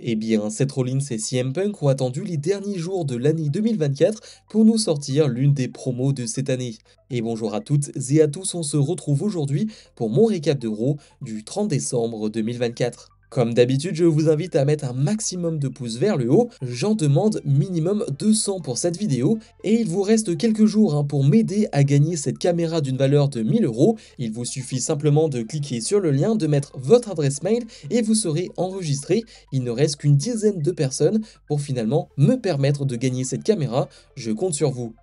Eh bien, Seth Rollins et CM Punk ont attendu les derniers jours de l'année 2024 pour nous sortir l'une des promos de cette année. Et bonjour à toutes et à tous, on se retrouve aujourd'hui pour mon récap de Raw du 30 décembre 2024. Comme d'habitude, je vous invite à mettre un maximum de pouces vers le haut, j'en demande minimum 200 pour cette vidéo, et il vous reste quelques jours pour m'aider à gagner cette caméra d'une valeur de 1000 euros. Il vous suffit simplement de cliquer sur le lien, de mettre votre adresse mail et vous serez enregistré. Il ne reste qu'une dizaine de personnes pour finalement me permettre de gagner cette caméra, je compte sur vous.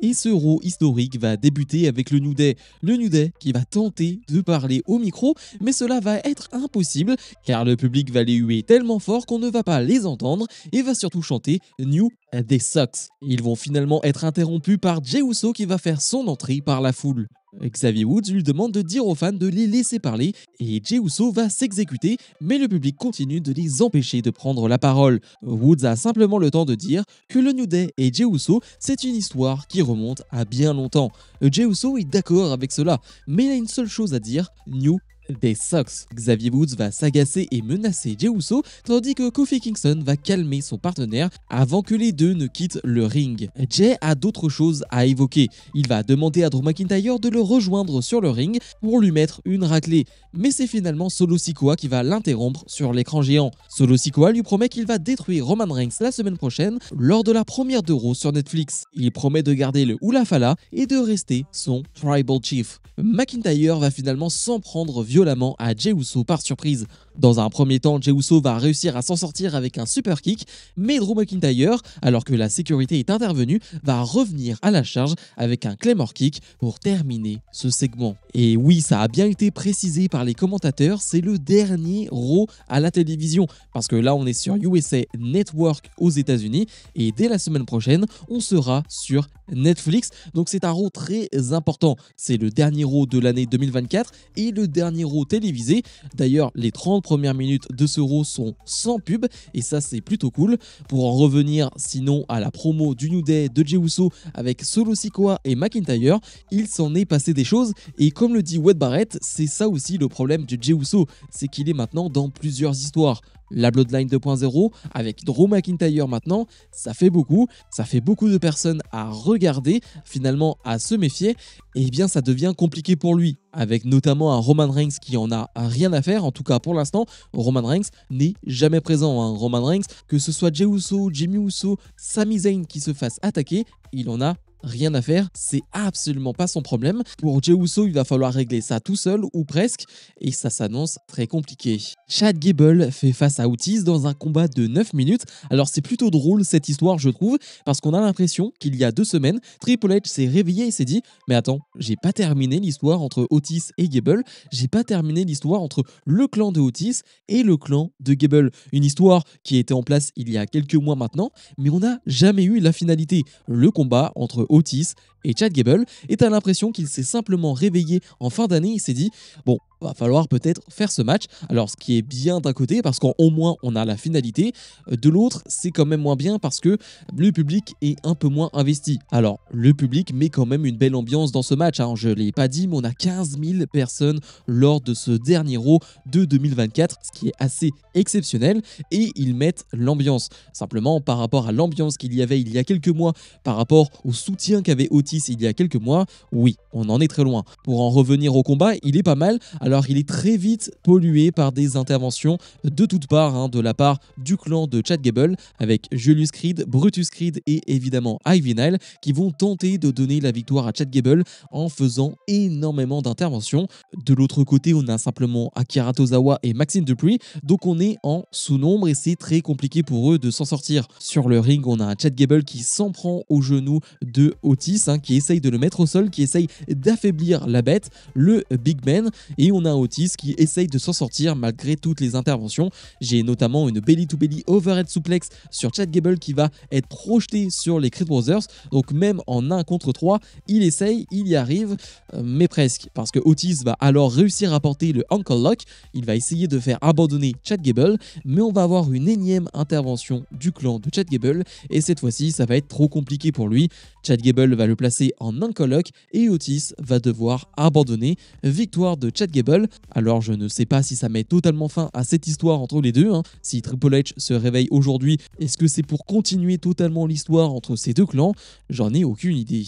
Et ce Raw historique va débuter avec le New Day. Le New Day qui va tenter de parler au micro, mais cela va être impossible car le public va les huer tellement fort qu'on ne va pas les entendre et va surtout chanter New Day Sucks. Ils vont finalement être interrompus par Jey Uso qui va faire son entrée par la foule. Xavier Woods lui demande de dire aux fans de les laisser parler et Jey Uso va s'exécuter, mais le public continue de les empêcher de prendre la parole. Woods a simplement le temps de dire que le New Day et Jey Uso, c'est une histoire qui remonte à bien longtemps. Jey Uso est d'accord avec cela, mais il a une seule chose à dire, New Day Sucks. Xavier Woods va s'agacer et menacer Jey Uso, tandis que Kofi Kingston va calmer son partenaire avant que les deux ne quittent le ring. Jey a d'autres choses à évoquer. Il va demander à Drew McIntyre de le rejoindre sur le ring pour lui mettre une raclée. Mais c'est finalement Solo Sikoa qui va l'interrompre sur l'écran géant. Solo Sikoa lui promet qu'il va détruire Roman Reigns la semaine prochaine lors de la première de Raw sur Netflix. Il promet de garder le Hula Fala et de rester son Tribal Chief. McIntyre va finalement s'en prendre violemment à Jey Uso par surprise. Dans un premier temps, Jey Uso va réussir à s'en sortir avec un super kick, mais Drew McIntyre, alors que la sécurité est intervenue, va revenir à la charge avec un Claymore kick pour terminer ce segment. Et oui, ça a bien été précisé par les commentateurs, c'est le dernier Raw à la télévision, parce que là on est sur USA Network aux États-Unis et dès la semaine prochaine, on sera sur Netflix. Donc c'est un Raw très important. C'est le dernier Raw de l'année 2024 et le dernier Raw télévisé. D'ailleurs, les 30 premières minutes de ce Raw sont sans pub et ça c'est plutôt cool. Pour en revenir sinon à la promo du New Day de Jey Uso avec Solo Sikoa et McIntyre, il s'en est passé des choses et comme le dit Wade Barrett, c'est ça aussi le problème de Jey Uso, c'est qu'il est maintenant dans plusieurs histoires. La Bloodline 2.0 avec Drew McIntyre maintenant, ça fait beaucoup de personnes à regarder, finalement à se méfier, et bien ça devient compliqué pour lui, avec notamment un Roman Reigns qui en a rien à faire, en tout cas pour l'instant, Roman Reigns n'est jamais présent. Roman Reigns, que ce soit Jey Uso, Jimmy Uso, Sami Zayn qui se fasse attaquer, il en a rien à faire, c'est absolument pas son problème. Pour Jey Uso, il va falloir régler ça tout seul ou presque et ça s'annonce très compliqué. Chad Gable fait face à Otis dans un combat de 9 minutes. Alors c'est plutôt drôle cette histoire je trouve parce qu'on a l'impression qu'il y a 2 semaines, Triple H s'est réveillé et s'est dit mais attends, j'ai pas terminé l'histoire entre Otis et Gable, j'ai pas terminé l'histoire entre le clan de Otis et le clan de Gable. Une histoire qui était en place il y a quelques mois maintenant, mais on n'a jamais eu la finalité. Le combat entre Otis et Chad Gable, et t'as l'impression qu'il s'est simplement réveillé en fin d'année et s'est dit bon, va falloir peut-être faire ce match. Alors ce qui est bien d'un côté parce qu'au moins on a la finalité, de l'autre c'est quand même moins bien parce que le public est un peu moins investi. Alors le public met quand même une belle ambiance dans ce match, je l'ai pas dit mais on a 15 000 personnes lors de ce dernier Raw de 2024, ce qui est assez exceptionnel et ils mettent l'ambiance. Simplement par rapport à l'ambiance qu'il y avait il y a quelques mois, par rapport au soutien qu'avait Otis il y a quelques mois, oui, on en est très loin. Pour en revenir au combat, il est pas mal. Alors il est très vite pollué par des interventions de toutes parts, de la part du clan de Chad Gable avec Julius Creed, Brutus Creed et évidemment Ivy Nile qui vont tenter de donner la victoire à Chad Gable en faisant énormément d'interventions. De l'autre côté, on a simplement Akira Tozawa et Maxine Dupree, donc on est en sous-nombre et c'est très compliqué pour eux de s'en sortir. Sur le ring, on a un Chad Gable qui s'en prend au genou de Otis, qui essaye de le mettre au sol, qui essaye d'affaiblir la bête, le Big Ben, et on a Otis qui essaye de s'en sortir malgré toutes les interventions. J'ai notamment une belly-to-belly overhead suplex sur Chad Gable qui va être projeté sur les Creed Brothers, donc même en 1 contre 3, il essaye, il y arrive, mais presque, parce que Otis va alors réussir à porter le Ankle Lock, il va essayer de faire abandonner Chad Gable, mais on va avoir une énième intervention du clan de Chad Gable, et cette fois-ci, ça va être trop compliqué pour lui. Chad Gable va le placer placé en un coloc et Otis va devoir abandonner. Victoire de Chad Gable. Alors je ne sais pas si ça met totalement fin à cette histoire entre les deux, hein. Si Triple H se réveille aujourd'hui, est-ce que c'est pour continuer totalement l'histoire entre ces deux clans? J'en ai aucune idée.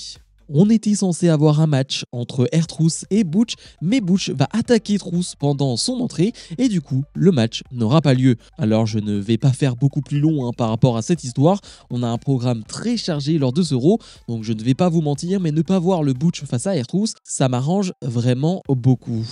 On était censé avoir un match entre R-Truth et Butch, mais Butch va attaquer Truth pendant son entrée et du coup, le match n'aura pas lieu. Alors je ne vais pas faire beaucoup plus long par rapport à cette histoire, on a un programme très chargé lors de ce Raw, donc je ne vais pas vous mentir, mais ne pas voir le Butch face à R-Truth, ça m'arrange vraiment beaucoup.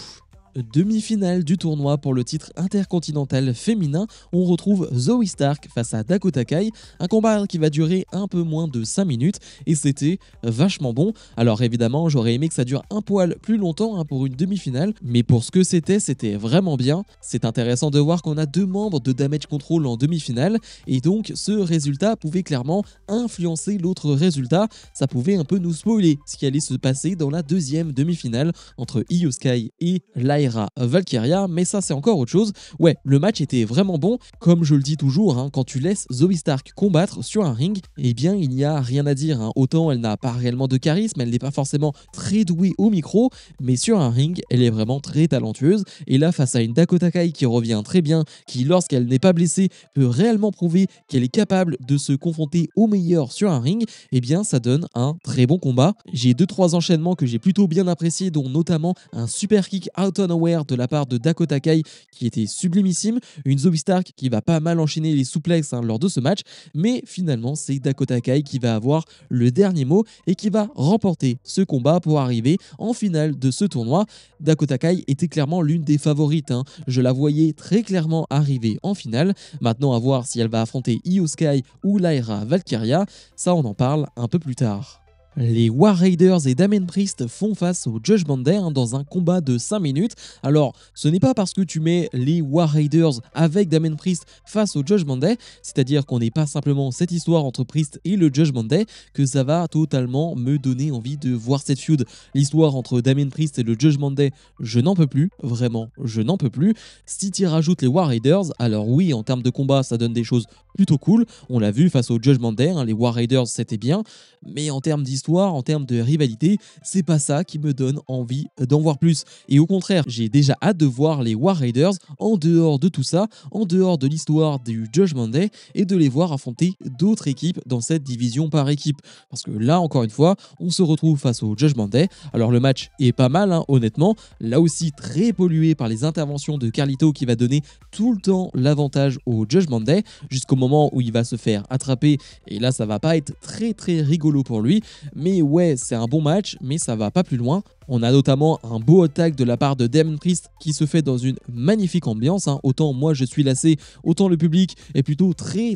Demi-finale du tournoi pour le titre intercontinental féminin, on retrouve Zoey Stark face à Dakota Kai, un combat qui va durer un peu moins de 5 minutes et c'était vachement bon. Alors évidemment j'aurais aimé que ça dure un poil plus longtemps pour une demi-finale, mais pour ce que c'était vraiment bien. C'est intéressant de voir qu'on a deux membres de Damage Control en demi-finale et donc ce résultat pouvait clairement influencer l'autre résultat, ça pouvait un peu nous spoiler ce qui allait se passer dans la deuxième demi-finale entre Io Sky et Lyra Valkyria, mais ça c'est encore autre chose. Ouais, le match était vraiment bon, comme je le dis toujours, quand tu laisses Zoey Stark combattre sur un ring, eh bien il n'y a rien à dire, autant elle n'a pas réellement de charisme, elle n'est pas forcément très douée au micro, mais sur un ring, elle est vraiment très talentueuse, et là face à une Dakota Kai qui revient très bien, qui lorsqu'elle n'est pas blessée peut réellement prouver qu'elle est capable de se confronter au meilleur sur un ring, eh bien ça donne un très bon combat. J'ai 2-3 enchaînements que j'ai plutôt bien appréciés, dont notamment un super kick out on aware de la part de Dakota Kai qui était sublimissime, une Zoey Stark qui va pas mal enchaîner les souplexes lors de ce match, mais finalement c'est Dakota Kai qui va avoir le dernier mot et qui va remporter ce combat pour arriver en finale de ce tournoi. Dakota Kai était clairement l'une des favorites, je la voyais très clairement arriver en finale. Maintenant à voir si elle va affronter Io Sky ou Lyra Valkyria, ça on en parle un peu plus tard. Les War Raiders et Damien Priest font face au Judgment Day dans un combat de 5 minutes. Alors, ce n'est pas parce que tu mets les War Raiders avec Damien Priest face au Judgment Day, c'est-à-dire qu'on n'est pas simplement cette histoire entre Priest et le Judgment Day, que ça va totalement me donner envie de voir cette feud. L'histoire entre Damien Priest et le Judgment Day, je n'en peux plus, vraiment, je n'en peux plus. Si tu rajoutes les War Raiders, alors oui, en termes de combat, ça donne des choses plutôt cool. On l'a vu face au Judgment Day, les War Raiders c'était bien, mais en termes d'histoire, en termes de rivalité, c'est pas ça qui me donne envie d'en voir plus. Et au contraire, j'ai déjà hâte de voir les War Raiders en dehors de tout ça, en dehors de l'histoire du Judgment Day et de les voir affronter d'autres équipes dans cette division par équipe. Parce que là, encore une fois, on se retrouve face au Judgment Day. Alors le match est pas mal, honnêtement. Là aussi, très pollué par les interventions de Carlito qui va donner tout le temps l'avantage au Judgment Day jusqu'au moment où il va se faire attraper. Et là, ça va pas être très rigolo pour lui. Mais ouais, c'est un bon match, mais ça va pas plus loin. On a notamment un beau attaque de la part de Damien Priest qui se fait dans une magnifique ambiance. Autant moi je suis lassé, autant le public est plutôt très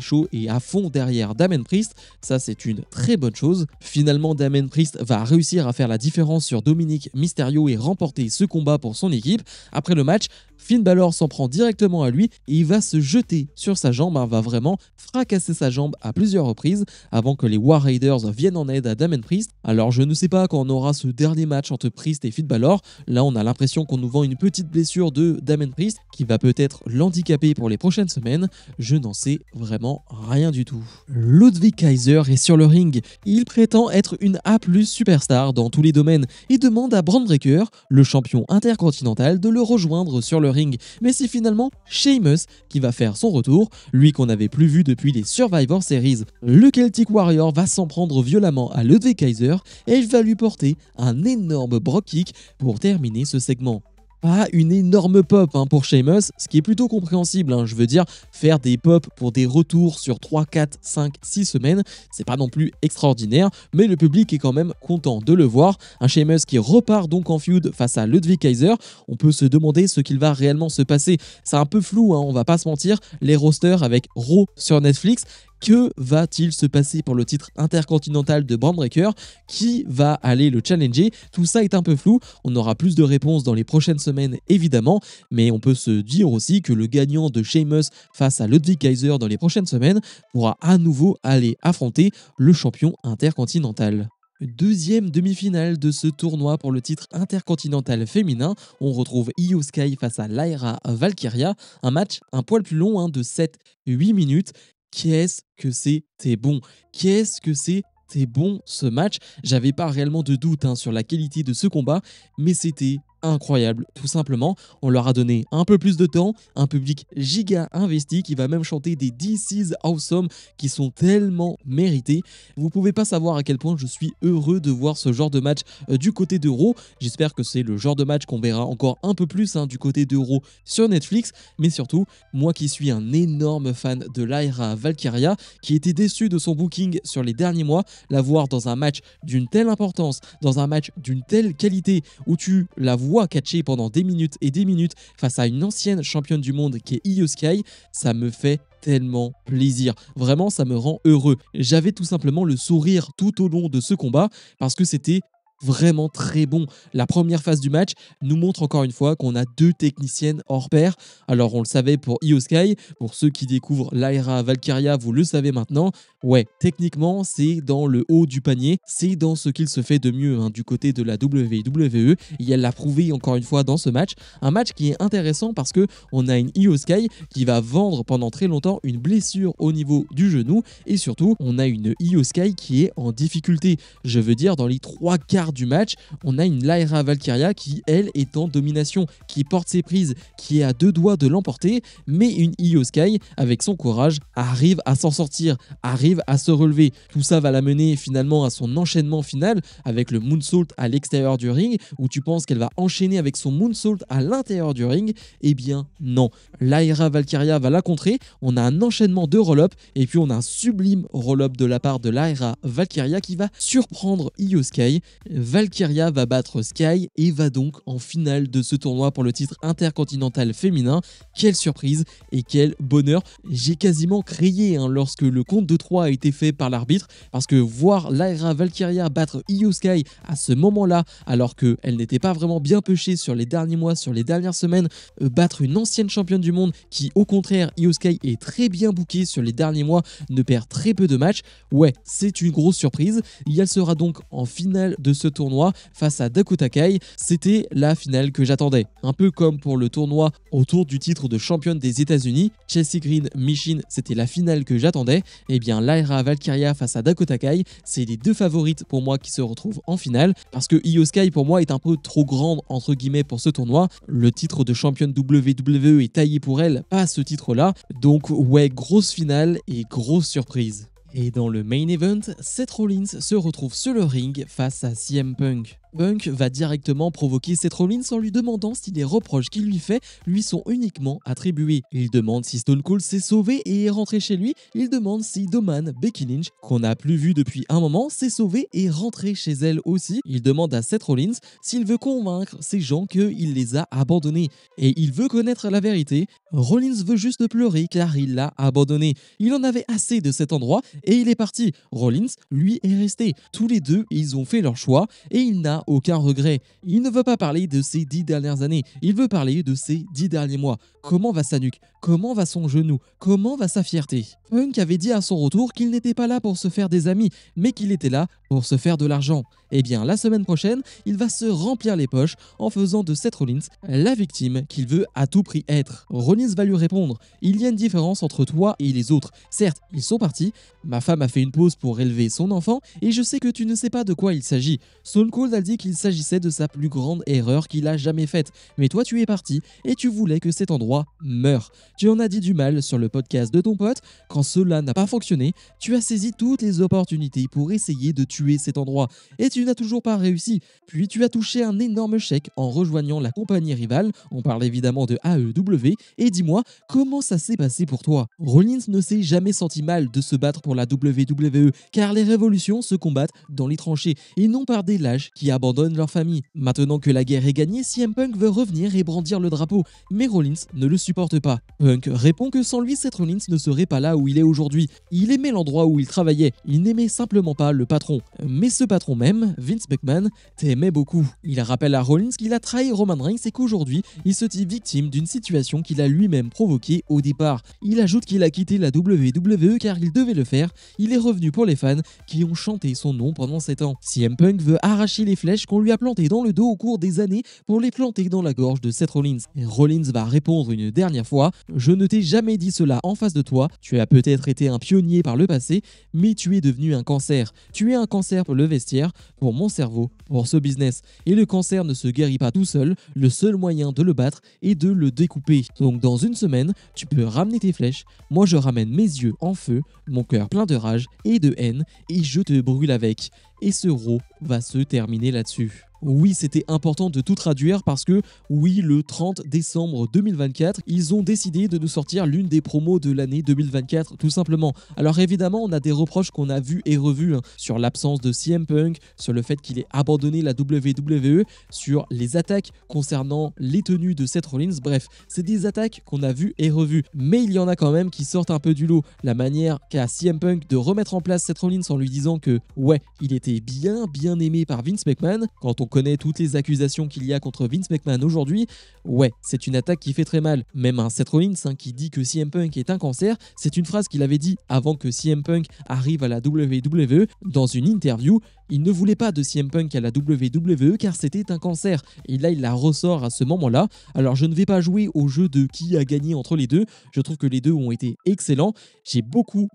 chaud et à fond derrière Damien Priest. Ça c'est une très bonne chose. Finalement Damien Priest va réussir à faire la différence sur Dominic Mysterio et remporter ce combat pour son équipe. Après le match, Finn Balor s'en prend directement à lui et il va se jeter sur sa jambe, va vraiment fracasser sa jambe à plusieurs reprises avant que les War Raiders viennent en aide à Damien Priest. Alors je ne sais pas quand on aura ce dernier match entre Priest et Finn Balor. Là on a l'impression qu'on nous vend une petite blessure de Damien Priest qui va peut-être l'handicaper pour les prochaines semaines. Je n'en sais vraiment rien du tout. Ludwig Kaiser est sur le ring. Il prétend être une A+ superstar dans tous les domaines et demande à Bron Breakker, le champion intercontinental, de le rejoindre sur le ring. Mais c'est finalement Sheamus qui va faire son retour, lui qu'on n'avait plus vu depuis les Survivor Series. Le Celtic Warrior va s'en prendre violemment à Ludwig Kaiser et il va lui porter un énorme Brogue Kick pour terminer ce segment. Pas une énorme pop pour Sheamus, ce qui est plutôt compréhensible. Je veux dire, faire des pops pour des retours sur 3, 4, 5, 6 semaines, c'est pas non plus extraordinaire, mais le public est quand même content de le voir. Un Sheamus qui repart donc en feud face à Ludwig Kaiser. On peut se demander ce qu'il va réellement se passer. C'est un peu flou, on va pas se mentir, les rosters avec Raw sur Netflix. Que va-t-il se passer pour le titre intercontinental de Bron Breakker? Qui va aller le challenger? Tout ça est un peu flou. On aura plus de réponses dans les prochaines semaines, évidemment. Mais on peut se dire aussi que le gagnant de Sheamus face à Ludwig Kaiser dans les prochaines semaines pourra à nouveau aller affronter le champion intercontinental. Deuxième demi-finale de ce tournoi pour le titre intercontinental féminin, on retrouve Io Sky face à Lyra Valkyria, un match un poil plus long de 7-8 minutes. Qu'est-ce que c'était bon? Qu'est-ce que c'était c'était bon ce match. J'avais pas réellement de doute sur la qualité de ce combat, mais c'était incroyable. Tout simplement, on leur a donné un peu plus de temps, un public giga investi qui va même chanter des This is awesome qui sont tellement mérités. Vous pouvez pas savoir à quel point je suis heureux de voir ce genre de match du côté de Raw. J'espère que c'est le genre de match qu'on verra encore un peu plus du côté de Raw sur Netflix, mais surtout, moi qui suis un énorme fan de Lyra Valkyria, qui était déçu de son booking sur les derniers mois, la voir dans un match d'une telle importance, dans un match d'une telle qualité, où tu la vois catcher pendant des minutes et des minutes face à une ancienne championne du monde qui est Io Sky, ça me fait tellement plaisir. Vraiment, ça me rend heureux. J'avais tout simplement le sourire tout au long de ce combat parce que c'était vraiment très bon. La première phase du match nous montre encore une fois qu'on a deux techniciennes hors pair. Alors on le savait pour Io Sky, pour ceux qui découvrent Lyra Valkyria, vous le savez maintenant. Ouais, techniquement c'est dans le haut du panier, c'est dans ce qu'il se fait de mieux du côté de la WWE et elle l'a prouvé encore une fois dans ce match. Un match qui est intéressant parce que on a une Io Sky qui va vendre pendant très longtemps une blessure au niveau du genou et surtout on a une Io Sky qui est en difficulté. Je veux dire dans les 3/4 du match, on a une Lyra Valkyria qui, elle, est en domination, qui porte ses prises, qui est à 2 doigts de l'emporter, mais une Io Sky, avec son courage, arrive à s'en sortir, arrive à se relever. Tout ça va la mener finalement à son enchaînement final, avec le moonsault à l'extérieur du ring, où tu penses qu'elle va enchaîner avec son moonsault à l'intérieur du ring. Eh bien, non. Lyra Valkyria va la contrer, on a un enchaînement de roll-up, et puis on a un sublime roll-up de la part de Lyra Valkyria qui va surprendre Io Sky. Valkyria va battre Sky et va donc en finale de ce tournoi pour le titre intercontinental féminin. Quelle surprise et quel bonheur. J'ai quasiment crié lorsque le compte de 3 a été fait par l'arbitre parce que voir Lyra Valkyria battre Io Sky à ce moment-là, alors qu'elle n'était pas vraiment bien pêchée sur les derniers mois, sur les dernières semaines, battre une ancienne championne du monde qui au contraire, Io Sky est très bien bookée sur les derniers mois, ne perd très peu de matchs. Ouais, c'est une grosse surprise. Et elle sera donc en finale de ce tournoi face à Dakota Kai. C'était la finale que j'attendais. Un peu comme pour le tournoi autour du titre de championne des États-Unis, Chelsea Green Michin, c'était la finale que j'attendais. Et bien Lyra Valkyria face à Dakota Kai, c'est les deux favorites pour moi qui se retrouvent en finale parce que Io Sky pour moi est un peu trop grande entre guillemets pour ce tournoi. Le titre de championne WWE est taillé pour elle, pas ce titre-là. Donc ouais, grosse finale et grosse surprise. Et dans le main event, Seth Rollins se retrouve sur le ring face à CM Punk. Punk va directement provoquer Seth Rollins en lui demandant si les reproches qu'il lui fait lui sont uniquement attribués. Il demande si Stone Cold s'est sauvé et est rentré chez lui. Il demande si Doman, Becky Lynch, qu'on n'a plus vu depuis un moment, s'est sauvée et rentrée chez elle aussi. Il demande à Seth Rollins s'il veut convaincre ces gens qu'il les a abandonnés. Et il veut connaître la vérité. Rollins veut juste pleurer car il l'a abandonné. Il en avait assez de cet endroit et il est parti. Rollins, lui, est resté. Tous les deux, ils ont fait leur choix et il n'a aucun regret. Il ne veut pas parler de ces 10 dernières années, il veut parler de ces 10 derniers mois. Comment va sa nuque? Comment va son genou? Comment va sa fierté? Punk avait dit à son retour qu'il n'était pas là pour se faire des amis, mais qu'il était là pour se faire de l'argent. Eh bien, la semaine prochaine, il va se remplir les poches en faisant de Seth Rollins la victime qu'il veut à tout prix être. Rollins va lui répondre « Il y a une différence entre toi et les autres. Certes, ils sont partis, ma femme a fait une pause pour élever son enfant et je sais que tu ne sais pas de quoi il s'agit. Stone Cold a dit qu'il s'agissait de sa plus grande erreur qu'il a jamais faite. Mais toi, tu es parti et tu voulais que cet endroit meure. Tu en as dit du mal sur le podcast de ton pote. Quand cela n'a pas fonctionné, tu as saisi toutes les opportunités pour essayer de tuer cet endroit. Et tu n'as toujours pas réussi. Puis tu as touché un énorme chèque en rejoignant la compagnie rivale. On parle évidemment de AEW. Et dis-moi, comment ça s'est passé pour toi? Rollins ne s'est jamais senti mal de se battre pour la WWE, car les révolutions se combattent dans les tranchées et non par des lâches qui abandonnent leur famille. Maintenant que la guerre est gagnée, CM Punk veut revenir et brandir le drapeau, mais Rollins ne le supporte pas. Punk répond que sans lui, Seth Rollins ne serait pas là où il est aujourd'hui. Il aimait l'endroit où il travaillait, il n'aimait simplement pas le patron. Mais ce patron même, Vince McMahon, t'aimait beaucoup. Il rappelle à Rollins qu'il a trahi Roman Reigns et qu'aujourd'hui, il se dit victime d'une situation qu'il a lui-même provoquée au départ. Il ajoute qu'il a quitté la WWE car il devait le faire. Il est revenu pour les fans qui ont chanté son nom pendant 7 ans. CM Punk veut arracher les flèches flèches qu'on lui a plantées dans le dos au cours des années pour les planter dans la gorge de Seth Rollins. Et Rollins va répondre une dernière fois: je ne t'ai jamais dit cela en face de toi, tu as peut-être été un pionnier par le passé, mais tu es devenu un cancer. Tu es un cancer pour le vestiaire, pour mon cerveau, pour ce business. Et le cancer ne se guérit pas tout seul, le seul moyen de le battre est de le découper. Donc dans une semaine, tu peux ramener tes flèches, moi je ramène mes yeux en feu, mon cœur plein de rage et de haine, et je te brûle avec. Et ce Raw va se terminer là-dessus. Oui, c'était important de tout traduire parce que, oui, le 30 décembre 2024, ils ont décidé de nous sortir l'une des promos de l'année 2024, tout simplement. Alors évidemment, on a des reproches qu'on a vus et revus sur l'absence de CM Punk, sur le fait qu'il ait abandonné la WWE, sur les attaques concernant les tenues de Seth Rollins. Bref, c'est des attaques qu'on a vues et revues. Mais il y en a quand même qui sortent un peu du lot. La manière qu'a CM Punk de remettre en place Seth Rollins en lui disant que, ouais, il était bien aimé par Vince McMahon, quand on connaît toutes les accusations qu'il y a contre Vince McMahon aujourd'hui, ouais, c'est une attaque qui fait très mal. Même un Seth Rollins qui dit que CM Punk est un cancer, c'est une phrase qu'il avait dit avant que CM Punk arrive à la WWE. Dans une interview, il ne voulait pas de CM Punk à la WWE car c'était un cancer. Et là, il la ressort à ce moment-là. Alors, je ne vais pas jouer au jeu de qui a gagné entre les deux. Je trouve que les deux ont été excellents. J'ai beaucoup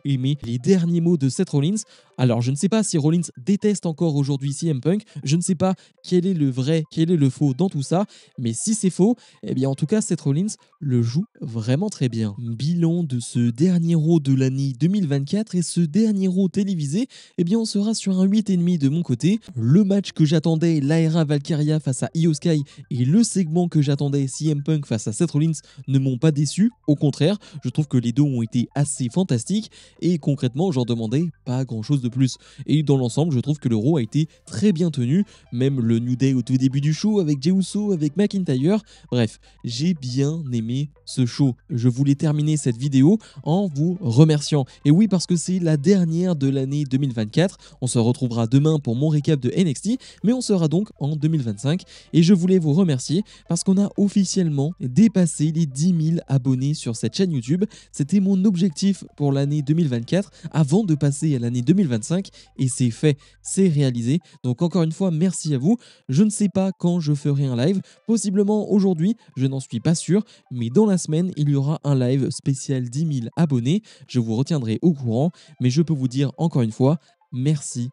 aimé les derniers mots de Seth Rollins. Alors, je ne sais pas si Rollins déteste encore aujourd'hui CM Punk. Je ne sais pas quel est le vrai, quel est le faux dans tout ça. Mais si c'est faux, eh bien, en tout cas, Seth Rollins le joue vraiment très bien. Bilan de ce dernier Raw de l'année 2024 et ce dernier Raw télévisé, eh bien, on sera sur un 8,5 de mon côté. Le match que j'attendais, Lyra Valkyria face à Io Sky, et le segment que j'attendais, CM Punk face à Seth Rollins, ne m'ont pas déçu. Au contraire, je trouve que les deux ont été assez fantastiques et concrètement, j'en demandais pas grand chose de plus. Et dans l'ensemble, je trouve que le Raw a été très bien tenu. Même le New Day au tout début du show avec Jey Uso, avec McIntyre. Bref, j'ai bien aimé ce show. Je voulais terminer cette vidéo en vous remerciant. Et oui, parce que c'est la dernière de l'année 2024. On se retrouvera demain pour mon récap de NXT, mais on sera donc en 2025. Et je voulais vous remercier parce qu'on a officiellement dépassé les 10 000 abonnés sur cette chaîne YouTube. C'était mon objectif pour l'année 2024 avant de passer à l'année 2025 et c'est fait, c'est réalisé. Donc encore une fois, merci à vous. Je ne sais pas quand je ferai un live, possiblement aujourd'hui, je n'en suis pas sûr, mais dans la semaine, il y aura un live spécial 10 000 abonnés. Je vous retiendrai au courant, mais je peux vous dire encore une fois, merci.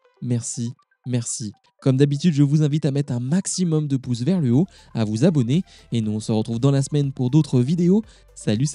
Comme d'habitude, je vous invite à mettre un maximum de pouces vers le haut, à vous abonner, et nous on se retrouve dans la semaine pour d'autres vidéos. Salut